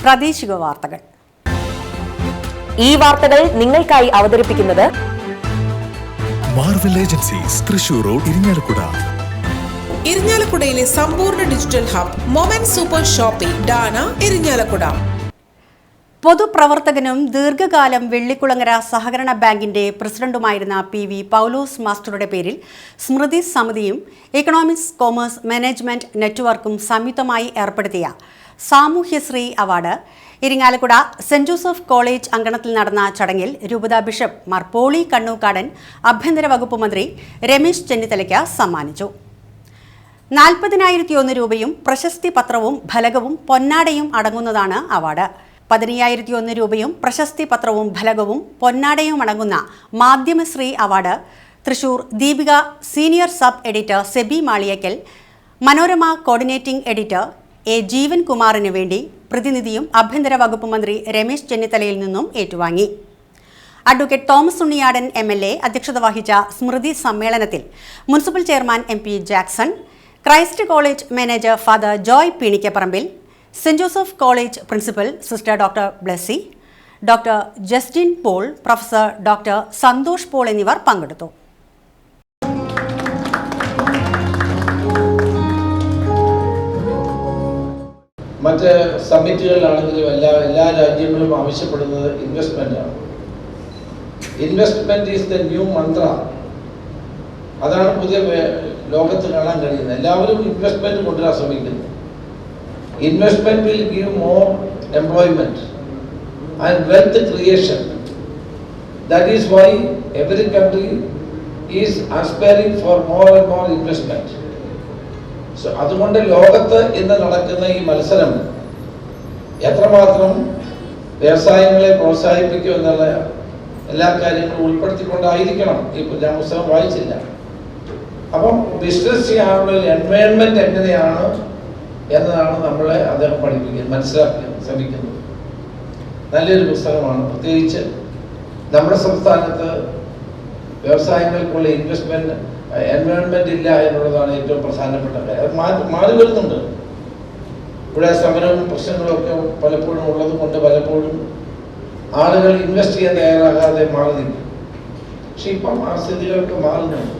പ്രാദേശിക വാർത്തകൾ. ഈ വാർത്തകൾ നിങ്ങൾക്കായി അവതരിപ്പിക്കുന്നത് Marvel agencies, Thrissur road, Irinjalakuda. ഇരിങ്ങാലക്കുടയിലെ സമ്പൂർണ്ണ digital hub moment super shopping Dana, Irinjalakuda. പൊതുപ്രവർത്തകനും ദീർഘകാലം വെള്ളിക്കുളങ്ങര സഹകരണ ബാങ്കിന്റെ പ്രസിഡന്റുമായിരുന്ന PV പൗലോസ് മാസ്റ്ററുടെ പേരിൽ സ്മൃതി സമിതിയും എക്കണോമിക്സ് കോമേഴ്സ് മാനേജ്മെന്റ് നെറ്റ്വർക്കും സംയുക്തമായി ഏർപ്പെടുത്തിയ സാമൂഹ്യശ്രീ അവാർഡ് ഇരിങ്ങാലക്കുട സെന്റ് ജോസഫ് കോളേജ് അങ്കണത്തിൽ നടന്ന ചടങ്ങിൽ രൂപതാ ബിഷപ്പ് മാർ പോളി കണ്ണൂക്കാടൻ ആഭ്യന്തര വകുപ്പ് മന്ത്രി രമേശ് ചെന്നിത്തലയ്ക്ക് സമ്മാനിച്ചു. 40,001 രൂപയും പ്രശസ്തി പത്രവും ഫലകവും പൊന്നാടയും അടങ്ങുന്നതാണ് അവാർഡ്. 15,001 രൂപയും പ്രശസ്തി പത്രവും ഫലകവും പൊന്നാടയും അടങ്ങുന്ന Madhyamasree award Thrissur Deepika senior sub editor Seby Maliyakkal, Manorama coordinating editor A. Jeevan കുമാറിന് വേണ്ടി പ്രതിനിധിയും ആഭ്യന്തര വകുപ്പ് മന്ത്രി രമേശ് ചെന്നിത്തലയിൽ നിന്നും ഏറ്റുവാങ്ങി. അഡ്വക്കേറ്റ് തോമസ് ഉണ്ണിയാടൻ MLA അധ്യക്ഷത വഹിച്ച സ്മൃതി സമ്മേളനത്തിൽ municipal chairman MP Jackson, Christ college manager father Joy Peenikkaparambil, saint Joseph college principal sister doctor Blessy, doctor Justin Paul, professor doctor Santhosh Paul എന്നിവർ പങ്കെടുത്തു. മറ്റ് സമ്മിറ്റുകളിലാണെങ്കിലും എല്ലാ രാജ്യങ്ങളും ആവശ്യപ്പെടുന്നത് ഇൻവെസ്റ്റ്മെൻ്റാണ്. Investment is the new mantra. അതാണ് പുതിയ ലോകത്ത് കാണാൻ കഴിയുന്നത്. എല്ലാവരും ഇൻവെസ്റ്റ്മെൻറ്റ് കൊണ്ടുവരാൻ ശ്രമിക്കുന്നു. Investment will give more employment and wealth creation. That is why every country is aspiring for more and more investment. So അതുകൊണ്ട് ലോകത്ത് ഇന്ന് നടക്കുന്ന ഈ മത്സരം എത്രമാത്രം വ്യവസായങ്ങളെ പ്രോത്സാഹിപ്പിക്കും എന്നുള്ള എല്ലാ കാര്യങ്ങളും ഉൾപ്പെടുത്തിക്കൊണ്ടായിരിക്കണം. ഇപ്പോൾ ഞാൻ പുസ്തകം വായിച്ചില്ല. അപ്പം ബിസിനസ് ചെയ്യാനുള്ള എൻവയോൺമെന്റ് എങ്ങനെയാണ് എന്നതാണ് നമ്മളെ അദ്ദേഹം പഠിപ്പിക്കുന്നത്, മനസ്സിലാക്കാൻ ശ്രമിക്കുന്നത്. നല്ലൊരു പുസ്തകമാണ്. പ്രത്യേകിച്ച് നമ്മുടെ സംസ്ഥാനത്ത് വ്യവസായങ്ങൾക്കുള്ള ഇൻവെസ്റ്റ്മെന്റ് എൻവയോൺമെന്റ് ഇല്ല എന്നുള്ളതാണ് ഏറ്റവും പ്രധാനപ്പെട്ട കാര്യം. അത് മാറി വരുന്നുണ്ട്. ഇവിടെ സമരവും പ്രശ്നങ്ങളും ഒക്കെ പലപ്പോഴും ഉള്ളത് കൊണ്ട് പലപ്പോഴും ആളുകൾ ഇൻവെസ്റ്റ് ചെയ്യാൻ തയ്യാറാകാതെ മാറി നിൽക്കും. പക്ഷെ ഇപ്പം ആ സ്ഥിതികൾക്ക് മാറുന്നുണ്ട്.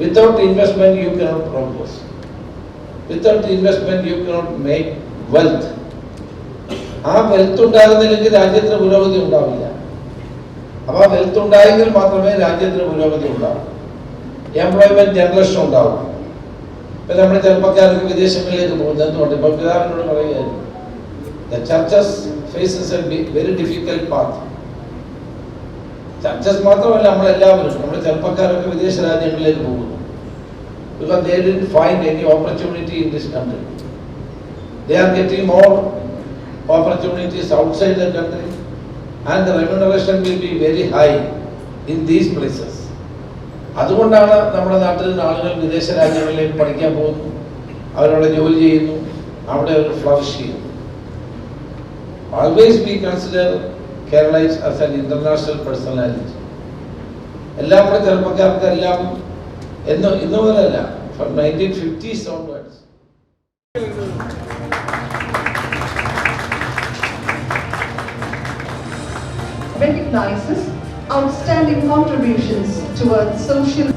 Without investment you cannot progress. Without investment you cannot make wealth. ആ വെൽത്ത് ഉണ്ടാകുന്നില്ലെങ്കിൽ രാജ്യത്തിന് പുരോഗതി ഉണ്ടാവില്ല. അപ്പോൾ ആ വെൽത്ത് ഉണ്ടായെങ്കിൽ മാത്രമേ രാജ്യത്തിന് പുരോഗതി ഉണ്ടാവൂ, എംപ്ലോയ്മെന്റ് ജനറേഷൻ ഉണ്ടാവും. ഇപ്പം നമ്മുടെ ചെറുപ്പക്കാർക്ക് വിദേശങ്ങളിലേക്ക് പോകുന്നത് എന്തുകൊണ്ട്? ഇപ്പം പിതാവിനോട് പറയുകയായിരുന്നു, the churches faces a very difficult path. Churches മാത്രമല്ല, നമ്മളെല്ലാവരും, നമ്മുടെ ചെറുപ്പക്കാരൊക്കെ വിദേശ രാജ്യങ്ങളിലേക്ക് പോകുന്നു. Because they didn't find any opportunity in this country. They are getting more opportunities outside the country and the remuneration will be very high in these places. അതുകൊണ്ടാണ് നമ്മുടെ നാട്ടിൽ ആളുകൾ വിദേശ രാജ്യങ്ങളിലേക്ക് പഠിക്കാൻ പോകുന്നു, അവരവിടെ ജോലി ചെയ്യുന്നു, അവിടെ അവർ ഫ്ലറിഷ് ചെയ്യുന്നു. Always we consider Kerala as an international personality. എല്ലാ ചെറുപ്പക്കാർക്ക് എല്ലാം ഇന്ന് മുതലല്ല, from 1950s onwards. Recognizes outstanding contributions towards social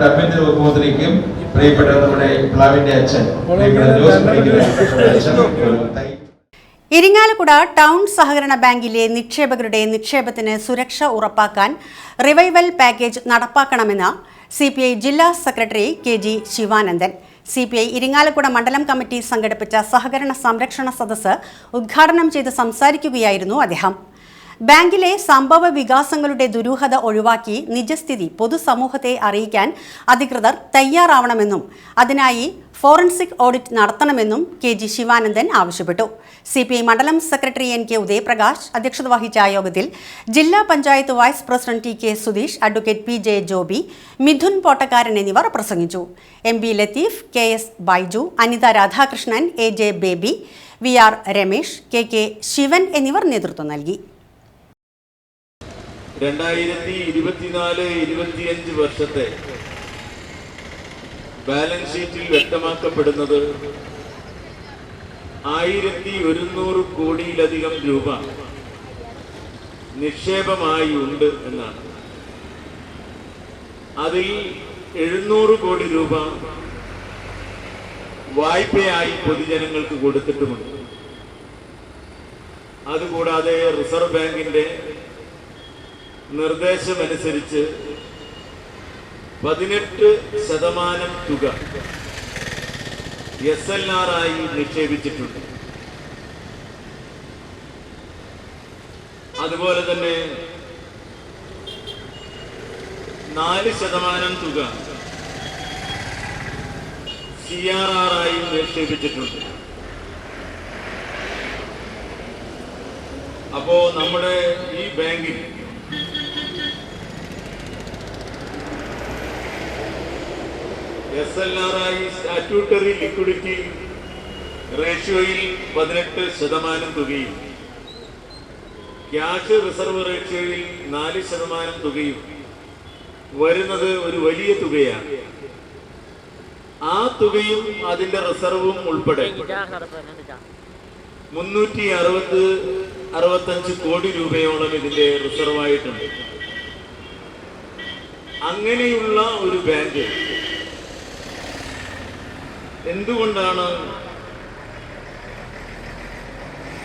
ആഭ്യന്തര വകുപ്പ് മന്ത്രിക്കും പ്രിയപ്പെട്ട നമ്മുടെ പ്ലാവിന്റെ അച്ഛൻ ഇരിങ്ങാലക്കുട ടൗൺ സഹകരണ ബാങ്കിലെ നിക്ഷേപകരുടെ നിക്ഷേപത്തിന് സുരക്ഷ ഉറപ്പാക്കാൻ റിവൈവൽ പാക്കേജ് നടപ്പാക്കണമെന്ന് CPI ജില്ലാ secretary KG Sivanandan. CPI Irinjalakuda മണ്ഡലം കമ്മിറ്റി സംഘടിപ്പിച്ച സഹകരണ സംരക്ഷണ സദസ്സ് ഉദ്ഘാടനം ചെയ്ത് സംസാരിക്കുകയായിരുന്നു അദ്ദേഹം. ബാങ്കിലെ സംഭവ വികാസങ്ങളുടെ ദുരൂഹത ഒഴിവാക്കി നിജസ്ഥിതി പൊതുസമൂഹത്തെ അറിയിക്കാൻ അധികൃതർ തയ്യാറാവണമെന്നും അതിനായി ഫോറൻസിക് ഓഡിറ്റ് നടത്തണമെന്നും KG ശിവാനന്ദൻ ആവശ്യപ്പെട്ടു. CPI മണ്ഡലം സെക്രട്ടറി NK ഉദയപ്രകാശ് അധ്യക്ഷത വഹിച്ച യോഗത്തിൽ ജില്ലാ panchayat vice president TK Sudheesh, advocate PJ Joby, Mithun Pottakkaran എന്നിവർ പ്രസംഗിച്ചു. MB Latheef, KS Baiju, Anitha Radhakrishnan, AJ Baby, VR Ramesh, KK Sivan എന്നിവർ നേതൃത്വം നൽകി. 2024-25 വർഷത്തെ ബാലൻസ് ഷീറ്റിൽ വ്യക്തമാക്കപ്പെടുന്നത് 1100 കോടിയിലധികം രൂപ നിക്ഷേപമായി ഉണ്ട് എന്നാണ്. അതിൽ 700 കോടി രൂപ വായ്പയായി പൊതുജനങ്ങൾക്ക് കൊടുത്തിട്ടുമുണ്ട്. അതുകൂടാതെ റിസർവ് ബാങ്കിന്റെ നിർദ്ദേശമനുസരിച്ച് 18% തുക SLR ആയി നിക്ഷേപിച്ചിട്ടുണ്ട്. അതുപോലെ തന്നെ 4% തുക CRR ആയി നിക്ഷേപിച്ചിട്ടുണ്ട്. അപ്പോ നമ്മുടെ ഈ ബാങ്കിൽ SLR ആയി സ്റ്റാറ്റ്യൂട്ടറി ലിക്വിഡിറ്റി റേഷ്യോയിൽ 18% തുകയും ക്യാഷ് റിസർവ് റേഷ്യോയിൽ 4% തുകയും വരുന്നത് ഒരു വലിയ തുകയാണ്. ആ തുകയും അതിന്റെ റിസർവും ഉൾപ്പെടെ 365 കോടി രൂപയോളം ഇതിന്റെ റിസർവായിട്ടുണ്ട്. അങ്ങനെയുള്ള ഒരു ബാങ്ക് എന്തുകൊണ്ടാണ്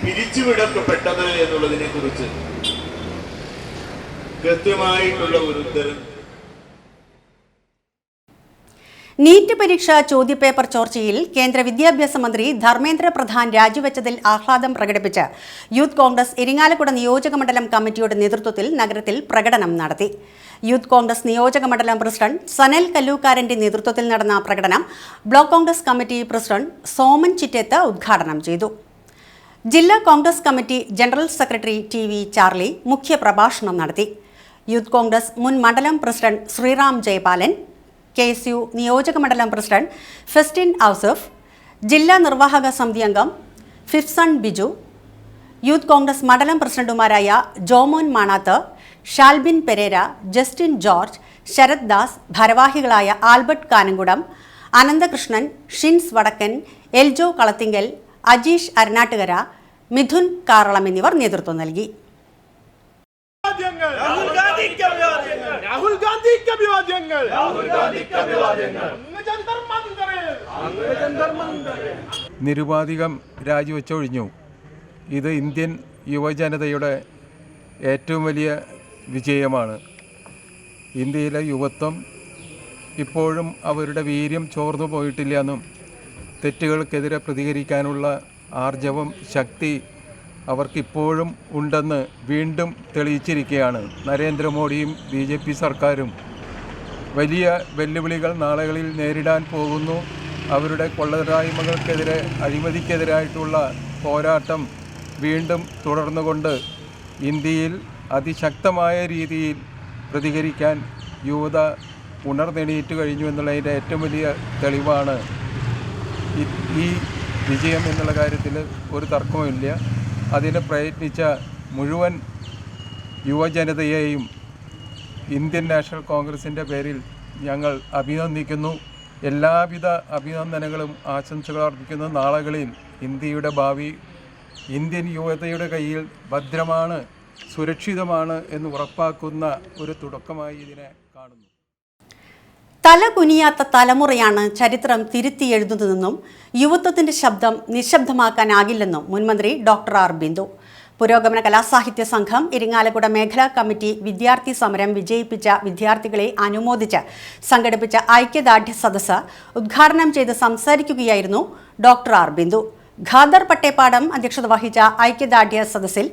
പിരിച്ചുവിടപ്പെട്ടത് എന്നുള്ളതിനെ കുറിച്ച് കൃത്യമായിട്ടുള്ള ഒരു ഉത്തരം. നീറ്റ് പരീക്ഷാ ചോദ്യപേപ്പർ ചോർച്ചയിൽ കേന്ദ്ര വിദ്യാഭ്യാസ മന്ത്രി ധർമ്മേന്ദ്ര പ്രധാൻ രാജിവെച്ചതിൽ ആഹ്ലാദം പ്രകടിപ്പിച്ച് യൂത്ത് കോൺഗ്രസ് ഇരിങ്ങാലക്കുട നിയോജകമണ്ഡലം കമ്മിറ്റിയുടെ നേതൃത്വത്തിൽ നഗരത്തിൽ പ്രകടനം നടത്തി. യൂത്ത് കോൺഗ്രസ് നിയോജകമണ്ഡലം പ്രസിഡന്റ് സനൽ കല്ലൂക്കാരന്റെ നേതൃത്വത്തിൽ നടന്ന പ്രകടനം block Congress committee president Soman Chittethu ഉദ്ഘാടനം ചെയ്തു. ജില്ലാ Congress committee general secretary TV Charlie മുഖ്യപ്രഭാഷണം നടത്തി. യൂത്ത് കോൺഗ്രസ് മുൻ മണ്ഡലം പ്രസിഡന്റ് ശ്രീറാം ജയപാലൻ, KSU നിയോജകമണ്ഡലം പ്രസിഡന്റ് ഫെസ്റ്റിൻ ഔസഫ്, ജില്ലാ നിർവാഹക സമിതി അംഗം ഫിഫ്സൺ ബിജു, യൂത്ത് കോൺഗ്രസ് മണ്ഡലം പ്രസിഡന്റുമാരായ ജോമോൻ മാണാത്ത്, ഷാൽബിൻ പെരേര, ജസ്റ്റിൻ ജോർജ്, ശരത് ദാസ്, ഭാരവാഹികളായ ആൽബർട്ട് കാനങ്കുടം, അനന്തകൃഷ്ണൻ, ഷിൻസ് വടക്കൻ, എൽജോ കളത്തിങ്കൽ, അജീഷ് അരനാട്ടുകര, മിഥുൻ കാറളം എന്നിവർ നേതൃത്വം നൽകി. നിരുപാധികം രാജിവെച്ചൊഴിഞ്ഞു. ഇത് ഇന്ത്യൻ യുവജനതയുടെ ഏറ്റവും വലിയ വിജയമാണ്. ഇന്ത്യയിലെ യുവത്വം ഇപ്പോഴും അവരുടെ വീര്യം ചോർന്നു പോയിട്ടില്ല എന്നും തെറ്റുകൾക്കെതിരെ പ്രതികരിക്കാനുള്ള ആർജവം, ശക്തി അവർക്കിപ്പോഴും ഉണ്ടെന്ന് വീണ്ടും തെളിയിച്ചിരിക്കുകയാണ്. നരേന്ദ്രമോദിയും BJP സർക്കാരും വലിയ വെല്ലുവിളികൾ നാളുകളിൽ നേരിടാൻ പോകുന്നു. അവരുടെ കൊള്ളരായ്മകൾക്കെതിരെ, അഴിമതിക്കെതിരായിട്ടുള്ള പോരാട്ടം വീണ്ടും തുടർന്നുകൊണ്ട് ഇന്ത്യയിൽ അതിശക്തമായ രീതിയിൽ പ്രതികരിക്കാൻ യുവത ഉണർന്നെണീറ്റ് കഴിഞ്ഞു എന്നുള്ളതിൻ്റെ ഏറ്റവും വലിയ തെളിവാണ് ഈ വിജയം എന്നുള്ള കാര്യത്തിൽ ഒരു തർക്കവുമില്ല. അതിന് പ്രയത്നിച്ച മുഴുവൻ യുവജനതയെയും ഇന്ത്യൻ നാഷണൽ കോൺഗ്രസിൻ്റെ പേരിൽ ഞങ്ങൾ അഭിനന്ദിക്കുന്നു. എല്ലാവിധ അഭിനന്ദനങ്ങളും ആശംസകളും അർപ്പിക്കുന്ന നാളുകളിൽ ഇന്ത്യയുടെ ഭാവി ഇന്ത്യൻ യുവതയുടെ കയ്യിൽ ഭദ്രമാണ്, സുരക്ഷിതമാണ് എന്ന് ഉറപ്പാക്കുന്ന ഒരു തുടക്കമായി ഇതിനെ കാണുന്നു. തല കുനിയാത്ത തലമുറയാണ് ചരിത്രം തിരുത്തി എഴുതുന്നതെന്നും യുവത്വത്തിന്റെ ശബ്ദം നിശബ്ദമാക്കാനാകില്ലെന്നും മുൻമന്ത്രി ഡോക്ടർ ആർ ബിന്ദു. പുരോഗമന കലാസാഹിത്യ സംഘം ഇരിങ്ങാലക്കുട മേഖലാ കമ്മിറ്റി വിദ്യാർത്ഥി സമരം വിജയിപ്പിച്ച വിദ്യാർത്ഥികളെ അനുമോദിച്ച് സംഘടിപ്പിച്ച ഐക്യദാർഢ്യ സദസ്സ് ഉദ്ഘാടനം ചെയ്ത് സംസാരിക്കുകയായിരുന്നു ഡോക്ടർ ആർ ബിന്ദു. ഖാദർ പട്ടേപ്പാടം അധ്യക്ഷത വഹിച്ച ഐക്യദാർഢ്യ സദസ്സിൽ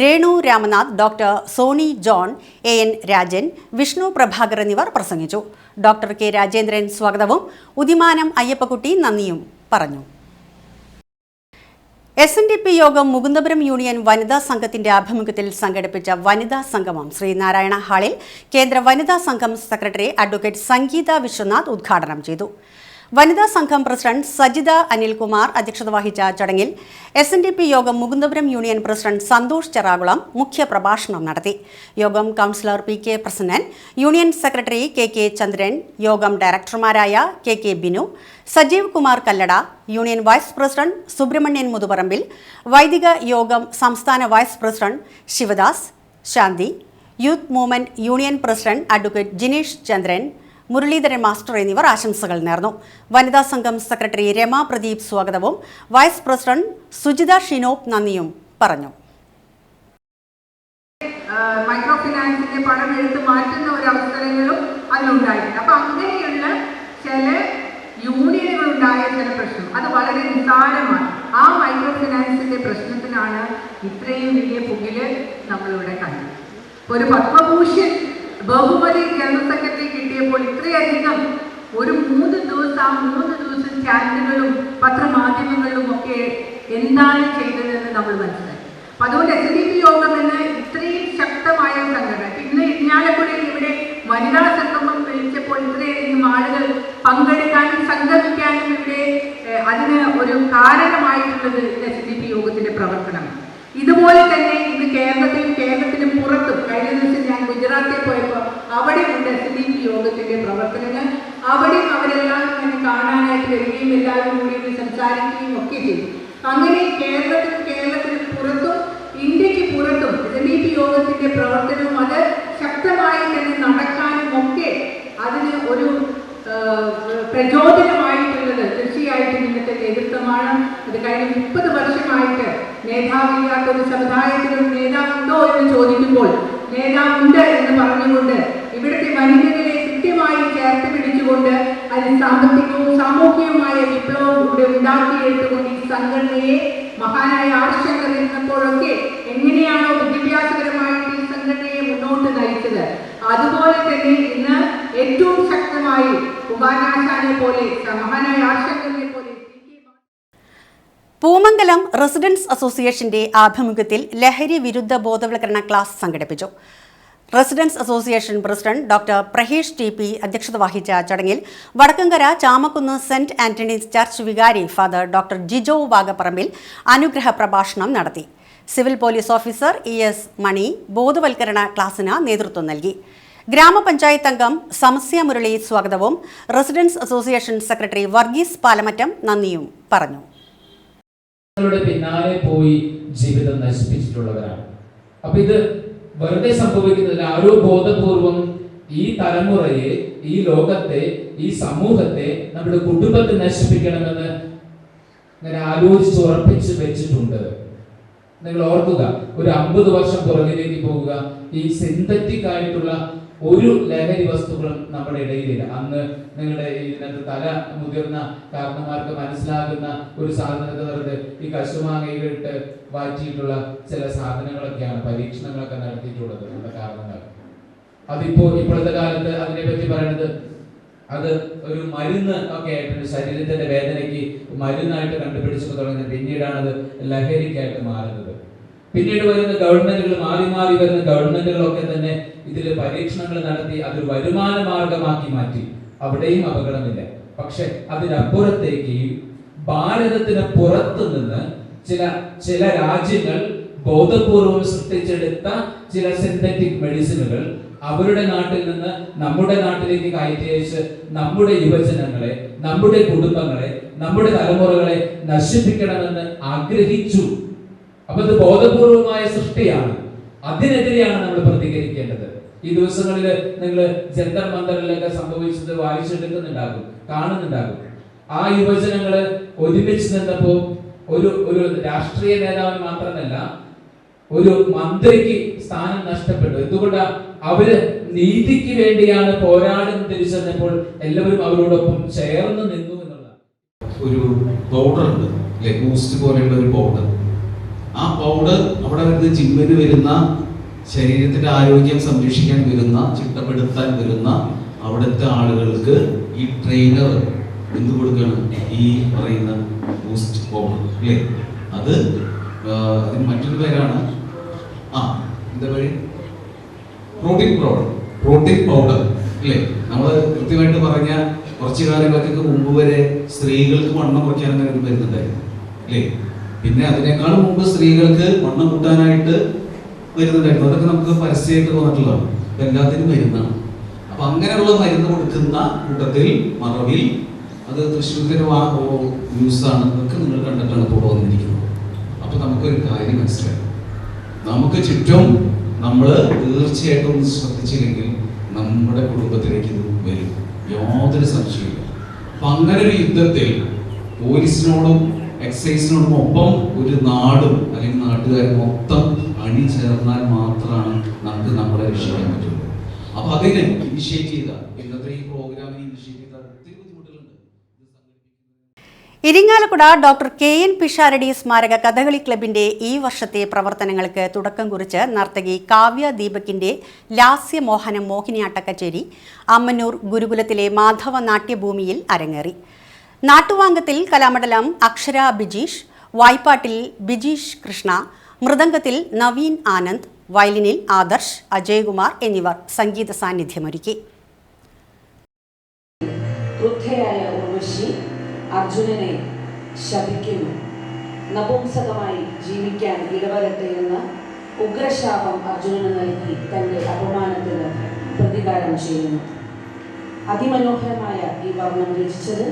Renu Ramanath, doctor Sony John, AN Rajan, Vishnu Prabhakar എന്നിവർ പ്രസംഗിച്ചു. ഡോക്ടർ K രാജേന്ദ്രൻ സ്വാഗതവും ഉദിമാനം അയ്യപ്പക്കുട്ടി നന്ദിയും പറഞ്ഞു. SNDP യോഗം മുകുന്ദപുരം യൂണിയൻ വനിതാ സംഘത്തിന്റെ ആഭിമുഖ്യത്തിൽ സംഘടിപ്പിച്ച വനിതാ സംഗമം ശ്രീനാരായണ ഹാളിൽ കേന്ദ്ര വനിതാ സംഘം സെക്രട്ടറി അഡ്വക്കേറ്റ് സംഗീത വിശ്വനാഥ് ഉദ്ഘാടനം ചെയ്തു. വനിതാ സംഘം പ്രസിഡന്റ് സജിത അനിൽകുമാർ അധ്യക്ഷത വഹിച്ച ചടങ്ങിൽ SNDP യോഗം മുകുന്ദപുരം യൂണിയൻ പ്രസിഡന്റ് സന്തോഷ് ചെറാകുളം മുഖ്യപ്രഭാഷണം നടത്തി. യോഗം councillor PK Prasannan, union secretary KK Chandran, യോഗം ഡയറക്ടർമാരായ KK Binu, Sajeev Kumar Kallada, union vice president Subrahmanyan Muthuparambil, വൈദിക യോഗം സംസ്ഥാന vice president Sivadas, Shanti, youth movement union president advocate Jineesh Chandran, Muraleedharan master എന്നിവർ ആശംസകൾ നേർന്നു. വനിതാ സംഘം സെക്രട്ടറി രമ പ്രദീപ് സ്വാഗതവും വൈസ് പ്രസിഡന്റ് സുജിത ഷിനോപ് നന്ദിയും പറഞ്ഞു. മൈക്രോ ഫിനാൻസിന്റെ പണം എടുത്ത് മാറ്റുന്ന ഒരു അവസരങ്ങളും അതിലുണ്ടായിട്ടുണ്ട്. അപ്പൊ അങ്ങനെയുള്ള ചില യൂണിയനുകളുണ്ടായ ചില പ്രശ്നം അത് വളരെ നിസ്സാരമാണ്. ആ മൈക്രോ ഫിനാൻസിന്റെ പ്രശ്നത്തിനാണ് ഇത്രയും വലിയ പുകില് നമ്മളിവിടെ കണ്ടത്. ഒരു പത്മഭൂഷൺ ബഹുമതി ജനറൽ സെക്രട്ടറി കിട്ടിയപ്പോൾ ഇത്രയധികം ഒരു 3 ദിവസം ചാനലുകളും പത്രമാധ്യമങ്ങളിലും ഒക്കെ എന്താണ് ചെയ്തതെന്ന് നമ്മൾ മനസ്സിലാക്കി. അപ്പൊ അതുകൊണ്ട് SNDP യോഗം എന്ന് ഇത്രയും ശക്തമായ സംഘടന ഇന്ന് ഇരിഞ്ഞാലക്കുടയിൽ ഇവിടെ വനിതാ സംഗമം വിളിച്ചപ്പോൾ ഇത്രയധികം ആളുകൾ പങ്കെടുക്കാനും സംഗമിക്കാനും ഇവിടെ അതിന് ഒരു കാരണമായിട്ടുള്ളത് SNDP യോഗത്തിന്റെ പ്രവർത്തനമാണ്. ഇതുപോലെ തന്നെ ഇന്ന് കേരളത്തിനും പുറത്തും കഴിഞ്ഞ ദിവസം ഞാൻ ഗുജറാത്തിൽ പോയപ്പോൾ അവിടെയുണ്ട് SNDP യോഗത്തിന്റെ പ്രവർത്തനങ്ങൾ. അവിടെയും അവരെല്ലാം തന്നെ കാണാനായിട്ട് വരികയും എല്ലാവരും കൂടി സംസാരിക്കുകയും ഒക്കെ ചെയ്തു. അങ്ങനെ കേരളത്തിന് പുറത്തും ഇന്ത്യക്ക് പുറത്തും SNDP യോഗത്തിന്റെ പ്രവർത്തനവും അത് ശക്തമായി തന്നെ നടക്കാനും ഒക്കെ അതിന് ഒരു പ്രചോദനമായിട്ടുള്ളത് തീർച്ചയായിട്ടും ഇന്നത്തെ നേതൃത്വമാണ്. അത് കഴിഞ്ഞ 30 വർഷമായിട്ട് നേതാവില്ലാത്ത ഒരു സമുദായത്തിലും നേതാവുണ്ടോ എന്ന് ചോദിക്കുമ്പോൾ നേതാവുണ്ട് എന്ന് പറഞ്ഞുകൊണ്ട് ഇവിടുത്തെ വനിതകളെ കൃത്യമായി ചേർത്ത് പിടിച്ചുകൊണ്ട് അതിന് സാമ്പത്തികവും സാമൂഹികവുമായ വിപ്ലവം ഇവിടെ ഉണ്ടാക്കിയെടുത്തുകൊണ്ട് ഈ സംഘടനയെ മഹാനായ ആർശങ്കർ ഇരുന്നപ്പോഴൊക്കെ എങ്ങനെയാണോ വിദ്യാഭ്യാസപരമായിട്ട് ഈ സംഘടനയെ മുന്നോട്ട് നയിച്ചത് അതുപോലെ തന്നെ ഇന്ന് ഏറ്റവും ശക്തമായി കുമാരനാശാനെ പോലെ മഹാനായ ആർശങ്കറിനെ പോലെ പൂമംഗലം റെസിഡൻസ് അസോസിയേഷന്റെ ആഭിമുഖ്യത്തിൽ ലഹരി വിരുദ്ധ ബോധവൽക്കരണ ക്ലാസ് സംഘടിപ്പിച്ചു. Residents association president doctor Praheesh TP അധ്യക്ഷത വഹിച്ച ചടങ്ങിൽ Vadakkankara Chamakkunnu saint Antony's church വികാരി ഫാദർ ഡോക്ടർ ജിജോ വാഗപ്പറമ്പിൽ അനുഗ്രഹ പ്രഭാഷണം നടത്തി. Civil police officer ES Mani ബോധവൽക്കരണ ക്ലാസിന് നേതൃത്വം നൽകി. ഗ്രാമപഞ്ചായത്ത് അംഗം സമസ്യ മുരളി സ്വാഗതവും residents association secretary Varghese Palamattam നന്ദിയും പറഞ്ഞു. പിന്നാലെ പോയി ജീവിതം നശിപ്പിച്ചിട്ടുള്ളവരാണ്. അപ്പൊ ഇത് വെറുതെ സംഭവിക്കുന്നില്ല. ആരോ ബോധപൂർവം ഈ തലമുറയെ, ഈ ലോകത്തെ, ഈ സമൂഹത്തെ, നമ്മുടെ കുടുംബത്തെ നശിപ്പിക്കണമെന്ന് ഇങ്ങനെ ആലോചിച്ച് ഉറപ്പിച്ച് വെച്ചിട്ടുണ്ട്. നിങ്ങൾ ഓർക്കുക, ഒരു 50 വർഷം പുറകിലേക്ക് പോവുക, ഈ സിന്തറ്റിക് ആയിട്ടുള്ള ഒരു ലഹരി വസ്തുക്കളും നമ്മുടെ ഇടയിലില്ല. അന്ന് നിങ്ങളുടെ ഇതിനകത്ത് തല മുതിർന്ന കാരണന്മാർക്ക് മനസ്സിലാകുന്ന ഒരു സാധനത്തെ വെറുതെ ഈ കശുമാങ്ങയിലിട്ട് വാറ്റിയിട്ടുള്ള ചില സാധനങ്ങളൊക്കെയാണ് പരീക്ഷണങ്ങളൊക്കെ നടത്തിയിട്ടുള്ളത് നമ്മുടെ കാരണങ്ങൾ. ഇപ്പോഴത്തെ കാലത്ത് അതിനെപ്പറ്റി പറയുന്നത് അത് ഒരു മരുന്ന് ഒക്കെ ആയിട്ടുണ്ട്. ശരീരത്തിന്റെ വേദനയ്ക്ക് മരുന്നായിട്ട് കണ്ടുപിടിച്ചൊക്കെ തുടങ്ങുന്നത്. പിന്നീടാണ് അത് ലഹരിക്കായിട്ട് മാറുന്നത്. പിന്നീട് വരുന്ന ഗവൺമെന്റുകൾ, മാറി വരുന്ന ഗവൺമെന്റുകളൊക്കെ തന്നെ ഇതിൽ പരീക്ഷണങ്ങൾ നടത്തി അതൊരു വരുമാന മാർഗമാക്കി മാറ്റി. അവിടെയും അപകടമില്ല. പക്ഷെ അതിനപ്പുറത്തേക്ക് ഭാരതത്തിന് പുറത്തു നിന്ന് ചില രാജ്യങ്ങൾ ബോധപൂർവം സൃഷ്ടിച്ചെടുത്ത ചില സിന്തറ്റിക് മെഡിസിനുകൾ അവരുടെ നാട്ടിൽ നിന്ന് നമ്മുടെ നാട്ടിലേക്ക് കയറ്റി അയച്ച് നമ്മുടെ യുവജനങ്ങളെ, നമ്മുടെ കുടുംബങ്ങളെ, നമ്മുടെ തലമുറകളെ നശിപ്പിക്കണമെന്ന് ആഗ്രഹിച്ചു. അപ്പൊ ഇത് ബോധപൂർവമായ സൃഷ്ടിയാണ്. അതിനെതിരെയാണ് നമ്മൾ പ്രതികരിക്കേണ്ടത്. ഈ ദിവസങ്ങളിൽ നിങ്ങൾ ജന്തർ മന്ദറിലൊക്കെ സംഭവിച്ചത് വായിച്ചെടുക്കുന്നുണ്ടാകും, കാണുന്നുണ്ടാകും. ആ യുവജനങ്ങള് ഒരുമിച്ച് നിന്നപ്പോ ഒരു രാഷ്ട്രീയ നേതാവിന് മാത്രമല്ല ഒരു മന്ത്രിക്ക് സ്ഥാനം നഷ്ടപ്പെട്ടു. എന്തുകൊണ്ടാ? അവര് നീതിക്ക് വേണ്ടിയാണ് പോരാടുന്നത് തിരിച്ചറിഞ്ഞപ്പോൾ എല്ലാവരും അവരോടൊപ്പം ചേർന്ന് നിന്നു എന്നുള്ളതാണ്. ഒരു പൗഡർ ഉണ്ട്, ബൂസ്റ്റ് പോലെയുള്ള ഒരു പൗഡർ. ആ പൗഡർ അവിടെ വരുന്ന ജിമ്മിന് വരുന്ന, ശരീരത്തിന്റെ ആരോഗ്യം സംരക്ഷിക്കാൻ വരുന്ന, ചിട്ടപ്പെടുത്താൻ വരുന്ന അവിടുത്തെ ആളുകൾക്ക് ഈ ട്രെയിനർ എന്ത് കൊടുക്കണം? ഈ പറയുന്ന ബൂസ്റ്റ് പൗഡർ അല്ലേ? അത് അതിന് മറ്റൊരു പേരാണ് എന്താ പേര്? പ്രോട്ടീൻ പൗഡർ അല്ലേ? നമ്മൾ കൃത്യമായിട്ട് പറഞ്ഞ കുറച്ച് കാലങ്ങൾക്ക് മുമ്പ് വരെ സ്ത്രീകൾക്ക് വണ്ണം കുറയ്ക്കാൻ അങ്ങനെ ഒരു മരുന്നുണ്ടായിരുന്നു അല്ലേ? പിന്നെ അതിനേക്കാൾ മുമ്പ് സ്ത്രീകൾക്ക് വണ്ണം കൂട്ടാനായിട്ട് മരുന്നുണ്ടായിരുന്നു. അതൊക്കെ നമുക്ക് പരസ്യമായിട്ട് തോന്നിട്ടുള്ളതാണ്. ഇപ്പം എല്ലാത്തിനും മരുന്നാണ്. അപ്പം അങ്ങനെയുള്ള മരുന്ന് കൊടുക്കുന്ന കൂട്ടത്തിൽ മറവിൽ അത് തൃശ്ശൂരിൻ്റെ ന്യൂസാണ്, അതൊക്കെ നിങ്ങൾ കണ്ടിട്ടാണ് ഇപ്പോൾ വന്നിരിക്കുന്നത്. അപ്പോൾ നമുക്കൊരു കാര്യം മനസ്സിലായി, നമുക്ക് ചുറ്റും നമ്മൾ തീർച്ചയായിട്ടും ഒന്ന് ശ്രദ്ധിച്ചില്ലെങ്കിൽ നമ്മുടെ കുടുംബത്തിലേക്ക് ഇത് വരും, യാതൊരു സംശയമില്ല. അപ്പം അങ്ങനെ ഒരു യുദ്ധത്തിൽ പോലീസിനോടും എക്സൈസിനോടും ഒപ്പം ഒരു നാടും അല്ലെങ്കിൽ നാട്ടുകാർ മൊത്തം അണിചേർന്നാൽ മാത്രമാണ് നമുക്ക് നമ്മളെ രക്ഷിക്കാൻ പറ്റുള്ളൂ. അപ്പൊ അതിനെ ഇനിഷ്യേറ്റ് ചെയ്ത ഇന്നത്തെ ഈ പ്രോഗ്രാമിനെ ഇനിഷ്യേറ്റ് ചെയ്ത ഒത്തിരി ബുദ്ധിമുട്ടുകളുണ്ട്. ഇരിങ്ങാലക്കുട ഡോക്ടർ KN പിഷാരടി സ്മാരക കഥകളി ക്ലബിന്റെ ഈ വർഷത്തെ പ്രവർത്തനങ്ങൾക്ക് തുടക്കം കുറിച്ച് നർത്തകി കാവ്യ ദീപകിന്റെ ലാസ്യമോഹനം മോഹിനിയാട്ട കച്ചേരി അമ്മന്നൂർ ഗുരുകുലത്തിലെ മാധവ നാട്യഭൂമിയിൽ അരങ്ങേറി. നാട്ടുവാങ്കത്തിൽ കലാമണ്ഡലം അക്ഷര ബിജീഷ്, വായ്പാട്ടിൽ ബിജീഷ് കൃഷ്ണ, മൃദംഗത്തിൽ നവീൻ ആനന്ദ്, വയലിനിൽ ആദർശ്, അജയ്കുമാർ എന്നിവർ സംഗീത സാന്നിധ്യമൊരുക്കി. അർജുനനെ ശപിക്കുന്നു. നപുംസകമായി ജീവിക്കാൻ ഇടവരട്ടെ എന്ന ഉഗ്രശാപം അർജുനന് നൽകി തന്റെ അപമാനത്തിന് പ്രതികാരം ചെയ്യുന്നു. അതിമനോഹരമായ ഈ വർണ്ണം രചിച്ചത്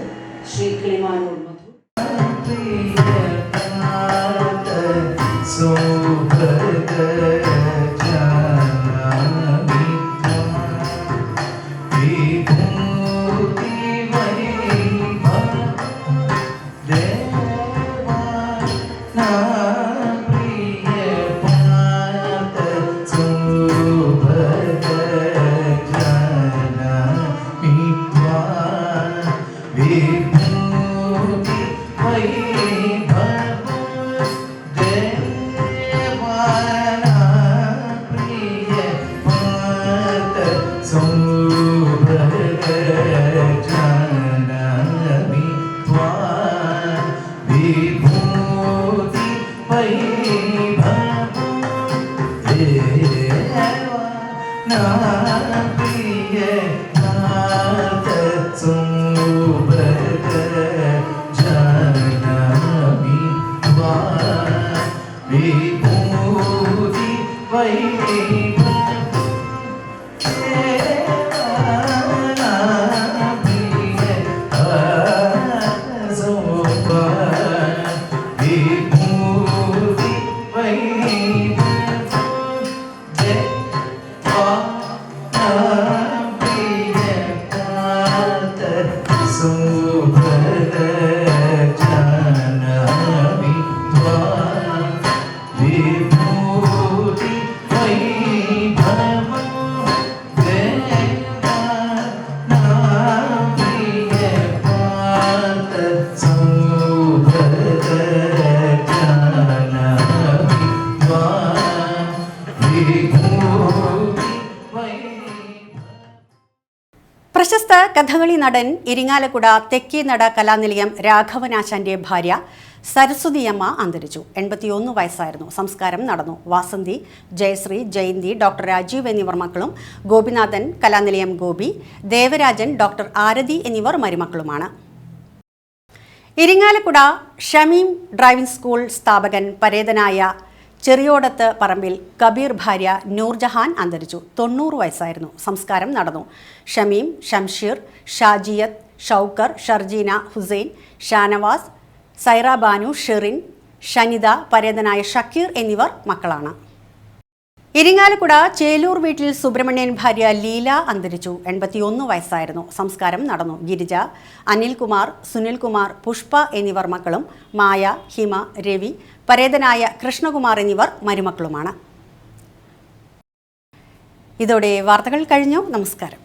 ശ്രീ കിളിമാനൂർ മധു. പ്രശസ്ത കഥകളി നടൻ ഇരിങ്ങാലക്കുട തെക്കേനട കലാനിലയം രാഘവനാശാന്റെ ഭാര്യ സരസ്വതിയമ്മ അന്തരിച്ചു. 81 വയസ്സായിരുന്നു. സംസ്കാരം നടന്നു. വാസന്തി, ജയശ്രീ, ജയന്തി, ഡോക്ടർ രാജീവ് എന്നിവർ മക്കളും, ഗോപിനാഥൻ, കലാനിലയം ഗോപി, ദേവരാജൻ, ഡോക്ടർ ആരതി എന്നിവർ മരുമക്കളുമാണ്. ഇരിങ്ങാലക്കുട ഷമീം ഡ്രൈവിംഗ് സ്കൂൾ സ്ഥാപകൻ പരേതനായ ചെറിയോടത്ത് പറമ്പിൽ കബീർ ഭാര്യ നൂർജഹാൻ അന്തരിച്ചു. 90 വയസ്സായിരുന്നു. സംസ്കാരം നടന്നു. ഷമീം, ഷംഷീർ, ഷാജിയത്ത്, ഷൗക്കർ, ഷർജീന, ഹുസൈൻ, ഷാനവാസ്, സൈറ ബാനു, ഷെറിൻ, ഷനിത, പരേതനായ ഷക്കീർ എന്നിവർ മക്കളാണ്. ഇരിങ്ങാലക്കുട ചേലൂർ വീട്ടിൽ സുബ്രഹ്മണ്യൻ ഭാര്യ ലീല അന്തരിച്ചു. 81 വയസ്സായിരുന്നു. സംസ്കാരം നടന്നു. ഗിരിജ, അനിൽകുമാർ, സുനിൽകുമാർ, പുഷ്പ എന്നിവർ മക്കളും, മായ, ഹിമ, രവി, പരേതനായ കൃഷ്ണകുമാർ എന്നിവർ മരുമക്കളുമാണ്. ഇതോടെ വാർത്തകൾ കഴിഞ്ഞു. നമസ്കാരം.